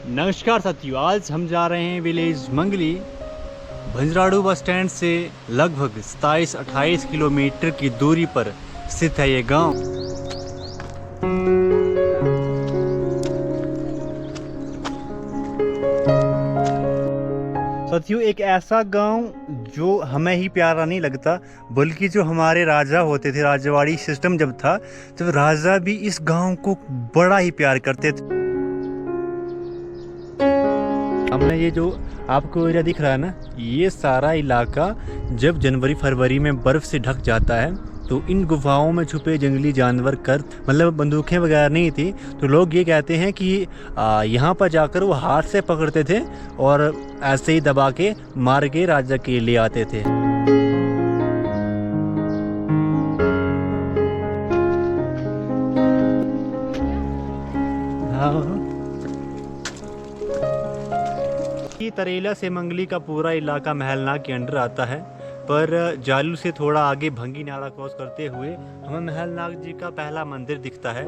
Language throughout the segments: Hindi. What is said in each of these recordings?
नमस्कार साथियों, आज हम जा रहे हैं विलेज मंगली। भंजराड़ू बस स्टैंड से लगभग 27-28 किलोमीटर की दूरी पर स्थित है ये गांव। साथियों, एक ऐसा गांव जो हमें ही प्यारा नहीं लगता, बल्कि जो हमारे राजा होते थे, राजवाड़ी सिस्टम जब था, तो राजा भी इस गांव को बड़ा ही प्यार करते थे। हमने ये जो आपको एरिया दिख रहा है ना, ये सारा इलाका जब जनवरी फरवरी में बर्फ़ से ढक जाता है तो इन गुफाओं में छुपे जंगली जानवर मतलब बंदूकें वगैरह नहीं थी, तो लोग ये कहते हैं कि यहाँ पर जाकर वो हाथ से पकड़ते थे और ऐसे ही दबा के मार के राजा के ले आते थे। तरेला से मंगली का पूरा इलाका महलनाग के अंडर आता है, पर जालू से थोड़ा आगे भंगी नाला क्रॉस करते हुए हमें महलनाग जी का पहला मंदिर दिखता है।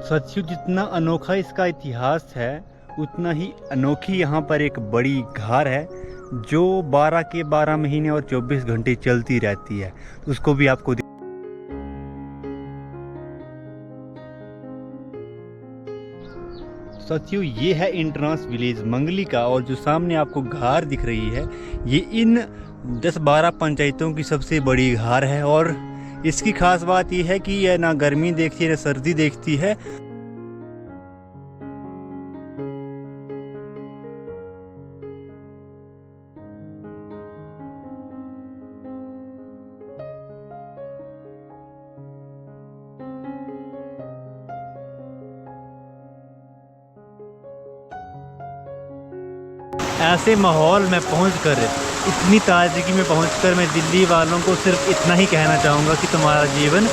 सच्चू, जितना अनोखा इसका इतिहास है, उतना ही अनोखी यहाँ पर एक बड़ी घार है जो 12 के 12 महीने और 24 घंटे चलती रहती है। उसको भी आपको साथियों, ये है एंट्रेंस विलेज मंगली का, और जो सामने आपको घार दिख रही है, ये इन 10-12 पंचायतों की सबसे बड़ी घार है। और इसकी खास बात ये है कि यह ना गर्मी देखती है ना सर्दी देखती है। ऐसे माहौल में पहुंचकर, इतनी ताजगी में पहुंचकर मैं दिल्ली वालों को सिर्फ इतना ही कहना चाहूँगा कि तुम्हारा जीवन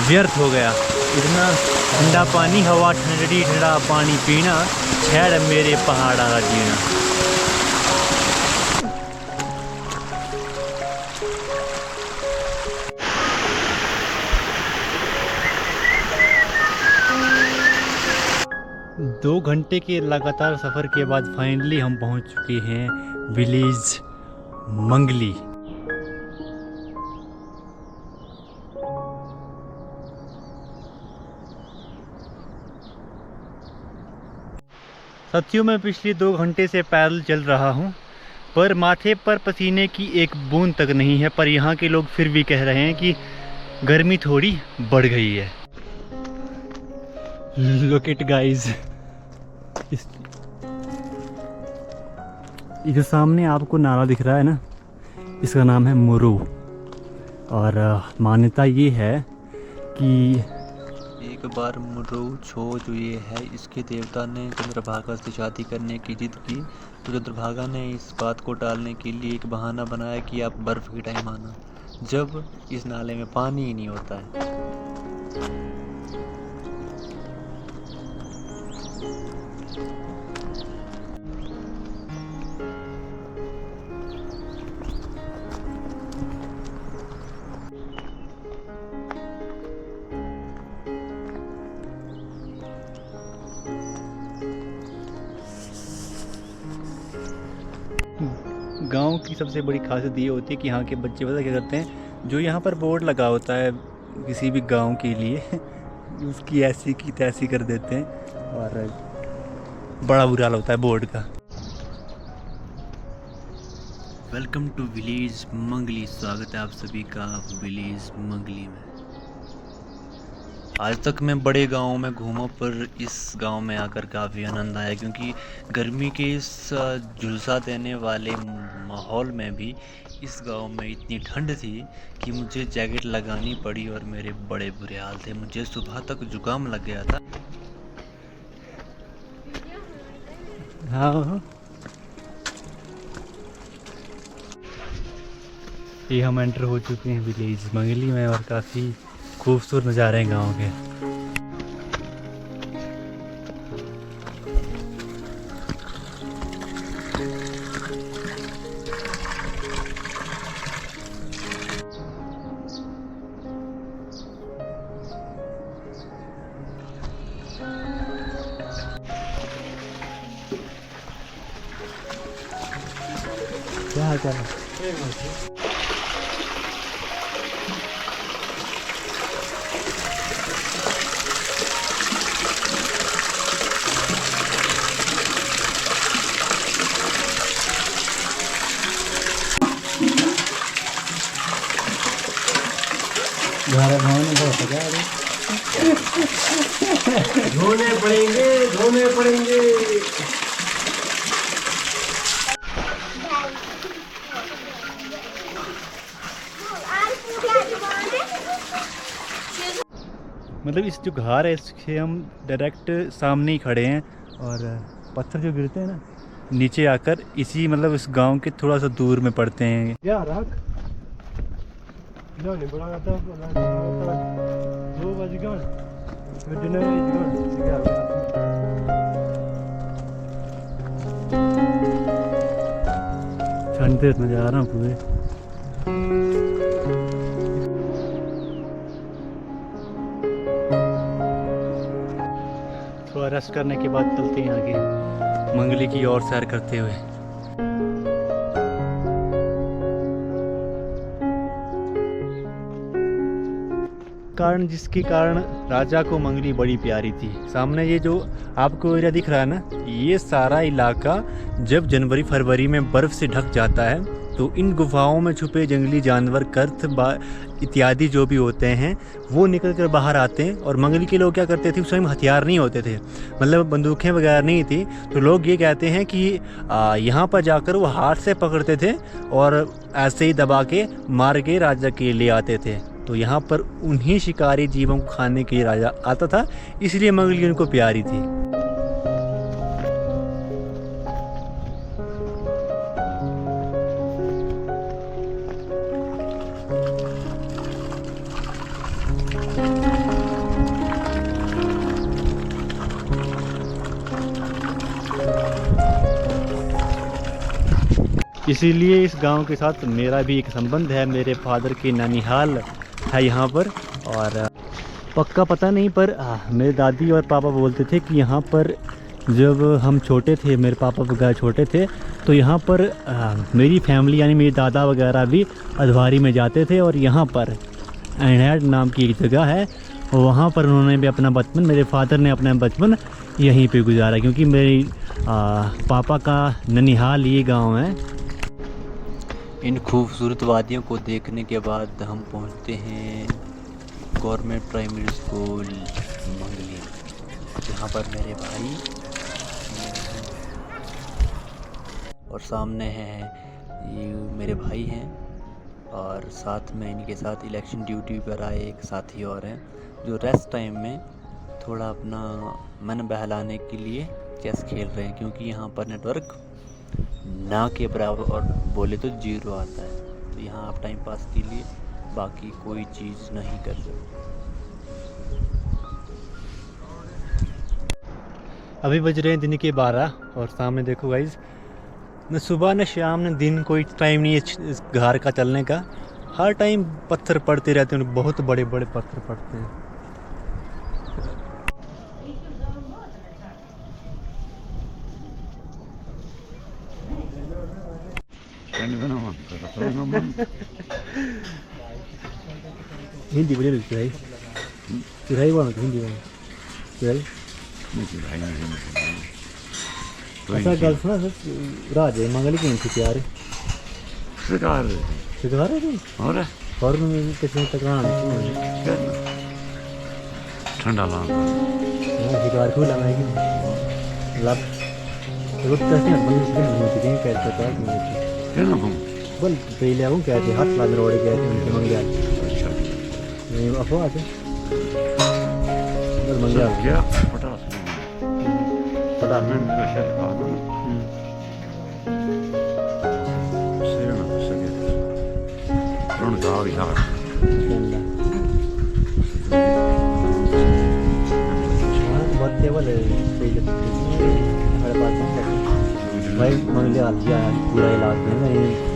व्यर्थ हो गया। इतना ठंडा पानी, हवा ठंडी ठंडा पानी पीना, छेड़ मेरे पहाड़ा का जीना। दो घंटे के लगातार सफ़र के बाद फाइनली हम पहुंच चुके हैं विलेज मंगली। साथियों, मैं पिछले 2 घंटे से पैदल चल रहा हूं, पर माथे पर पसीने की एक बूंद तक नहीं है। पर यहाँ के लोग फिर भी कह रहे हैं कि गर्मी थोड़ी बढ़ गई है। लुक इट गाइस, ये जो सामने आपको नाला दिख रहा है ना, इसका नाम है मुरु। और मान्यता ये है कि एक बार मुरु छो जो ये है, इसके देवता ने चंद्रभागा से शादी करने की जिद की, तो चंद्रभागा ने इस बात को टालने के लिए एक बहाना बनाया कि आप बर्फ़ के टाइम आना, जब इस नाले में पानी ही नहीं होता है। गांव की सबसे बड़ी खासियत ये होती है कि यहाँ के बच्चे पता क्या करते हैं, जो यहाँ पर बोर्ड लगा होता है किसी भी गांव के लिए उसकी ऐसी की तैसी कर देते हैं, और बड़ा बुरा हाल होता है बोर्ड का। वेलकम टू विलेज मंगली, स्वागत है आप सभी का विलेज मंगली में। आज तक मैं बड़े गाँव में घूमा, पर इस गांव में आकर काफ़ी आनंद आया, क्योंकि गर्मी के इस झुलसा देने वाले माहौल में भी इस गांव में इतनी ठंड थी कि मुझे जैकेट लगानी पड़ी और मेरे बड़े बुरे हाल थे। मुझे सुबह तक जुकाम लग गया था। हाँ, ये हम एंटर हो चुके हैं विलेज मंगली में, और काफ़ी खूबसूरत नज़ारे हैं गाँव के। हाल चाल है? धोने पड़ेंगे। मतलब इस जो घर है इसके हम डायरेक्ट सामने ही खड़े हैं और पत्थर जो गिरते हैं ना नीचे आकर इसी मतलब इस गांव के थोड़ा सा दूर में पड़ते हैं। या रख नहीं बड़ा था 2 बज गए डिनर ठंड से इतना जा रहा हूँ पूरे। थोड़ा रेस्ट करने के बाद चलते हैं आगे मंगली की ओर सैर करते हुए। कारण जिसके कारण राजा को मंगली बड़ी प्यारी थी। सामने ये जो आपको एरिया दिख रहा है ना, ये सारा इलाका जब जनवरी फरवरी में बर्फ़ से ढक जाता है तो इन गुफाओं में छुपे जंगली जानवर कर्थ इत्यादि जो भी होते हैं वो निकल कर बाहर आते हैं। और मंगली के लोग क्या करते थे, उस टाइम हथियार नहीं होते थे, मतलब बंदूकें वगैरह नहीं थी, तो लोग ये कहते हैं कि यहाँ पर जाकर वो हाथ से पकड़ते थे और ऐसे ही दबा के मार के राजा के ले आते थे। तो यहाँ पर उन्हीं शिकारी जीवों को खाने के लिए राजा आता था, इसलिए मंगली उनको प्यारी थी। इसीलिए इस गांव के साथ मेरा भी एक संबंध है। मेरे फादर की ननिहाल है यहाँ पर, और पक्का पता नहीं पर मेरे दादी और पापा बोलते थे कि यहाँ पर जब हम छोटे थे, मेरे पापा वगैरह छोटे थे, तो यहाँ पर मेरी फैमिली यानी मेरे दादा वगैरह भी अधवारी में जाते थे। और यहाँ पर एनहेड नाम की एक जगह है, वहाँ पर उन्होंने भी अपना बचपन, मेरे फादर ने अपना बचपन यहीं पे गुजारा, क्योंकि मेरी पापा का ननिहाल ये गाँव है। इन खूबसूरत वादियों को देखने के बाद हम पहुंचते हैं गवर्नमेंट प्राइमरी स्कूल मंगली, जहां पर मेरे भाई और सामने है ये मेरे भाई हैं, और साथ में इनके साथ इलेक्शन ड्यूटी पर आए एक साथी और हैं जो रेस्ट टाइम में थोड़ा अपना मन बहलाने के लिए चेस खेल रहे हैं, क्योंकि यहाँ पर नेटवर्क ना के बराबर और बोले तो 0 आता है। तो यहाँ आप टाइम पास के लिए बाकी कोई चीज़ नहीं कर सकते। अभी बज रहे हैं दिन के 12 और सामने देखो गाइज, न सुबह न शाम न दिन कोई टाइम नहीं है इस घर का चलने का। हर टाइम पत्थर पड़ते रहते हैं, बहुत बड़े बड़े पत्थर पड़ते हैं। हिंदी बोले लोग चुराई बोलो तो हिंदी बोलो ऐसा गल सुना राजे मंगली क्यों थी प्यार शिकार है और में किसी तकरार ठंडा ला शिकार को लगा कि लब तो कैसे बंद होती है कैसे पता नहीं बल पहले आऊँ क्या थे हाथ लाद रोड़े गए थे उनके मंगल नहीं अफवाह थे बल मंगल क्या पटा में मेरा शर्ट खाना सेना सके रण का यार बहुत केवल हमारे पास भाई मंगल आज पूरा इलाज में